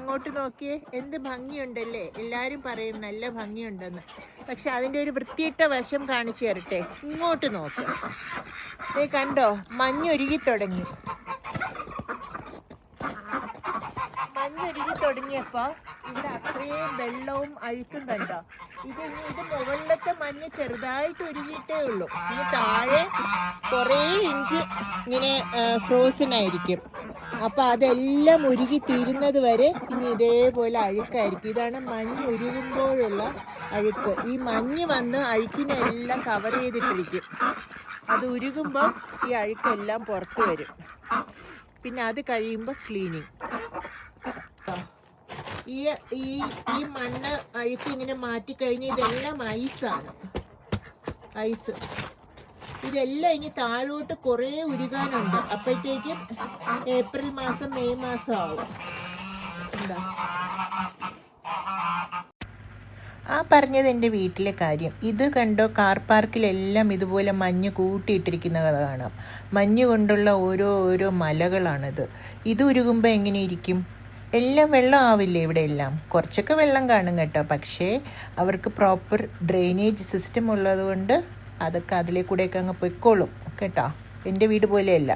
അങ്ങോട്ട് നോക്കിയേ, എന്ത് ഭംഗിയുണ്ടല്ലേ. എല്ലാവരും പറയും നല്ല ഭംഗിയുണ്ടെന്ന്. പക്ഷെ അതിൻ്റെ ഒരു വൃത്തിയിട്ട വശം കാണിച്ചു തരട്ടെ. ഇങ്ങോട്ട് നോക്ക്, കണ്ടോ, മഞ്ഞൊരുകി തുടങ്ങി. മഞ്ഞൊരുകി തുടങ്ങിയപ്പോൾ ഇവിടെ അത്രയും വെള്ളവും അഴുക്കും കണ്ടോ. ഇത് മുകളിലത്തെ മഞ്ഞ് ചെറുതായിട്ട് ഉരുകിയിട്ടേ ഉള്ളൂ. ഇനി താഴെ കുറേ ഇഞ്ച് ഇങ്ങനെ ഫ്രോസൺ ആയിരിക്കും. അപ്പോൾ അതെല്ലാം ഉരുകി തീരുന്നത് വരെ ഇനി ഇതേപോലെ അഴുക്കായിരിക്കും. ഇതാണ് മഞ്ഞ് ഉരുകുമ്പോഴുള്ള അഴുക്ക്. ഈ മഞ്ഞ് വന്ന് അഴുക്കിനെല്ലാം കവർ ചെയ്തിട്ടിരിക്കും. അത് ഉരുകുമ്പോൾ ഈ അഴുക്കെല്ലാം പുറത്ത് വരും. പിന്നെ അത് കഴിയുമ്പോൾ ക്ലീനിങ്. ഈ മണ്ണ് അഴുക്ക് ഇങ്ങനെ മാറ്റിക്കഴിഞ്ഞ് ഇതെല്ലാം ഐസാണ്. ഐസ് ഇതെല്ലാം ഇനി താഴോട്ട് കുറേ ഉരുകാനുണ്ട്. അപ്പോഴത്തേക്കും ഏപ്രിൽ മാസം മെയ് മാസം ആവും. എന്താ ആ പറഞ്ഞത് എൻ്റെ വീട്ടിലെ കാര്യം. ഇത് കണ്ടോ, കാർ പാർക്കിലെല്ലാം ഇതുപോലെ മഞ്ഞ് കൂട്ടിയിട്ടിരിക്കുന്നത് കാണാം. മഞ്ഞ് കൊണ്ടുള്ള ഓരോ മലകളാണിത്. ഇത് ഉരുകുമ്പോൾ എങ്ങനെയിരിക്കും? എല്ലാം വെള്ളം ആവില്ലേ ഇവിടെ എല്ലാം? കുറച്ചൊക്കെ വെള്ളം കാണും കേട്ടോ. പക്ഷേ അവർക്ക് പ്രോപ്പർ ഡ്രെയിനേജ് സിസ്റ്റം ഉള്ളത് കൊണ്ട് അതൊക്കെ അതിലെ കൂടെയൊക്കെ അങ്ങ് പൊയ്ക്കോളും കേട്ടോ. എൻ്റെ വീട് പോലെയല്ല.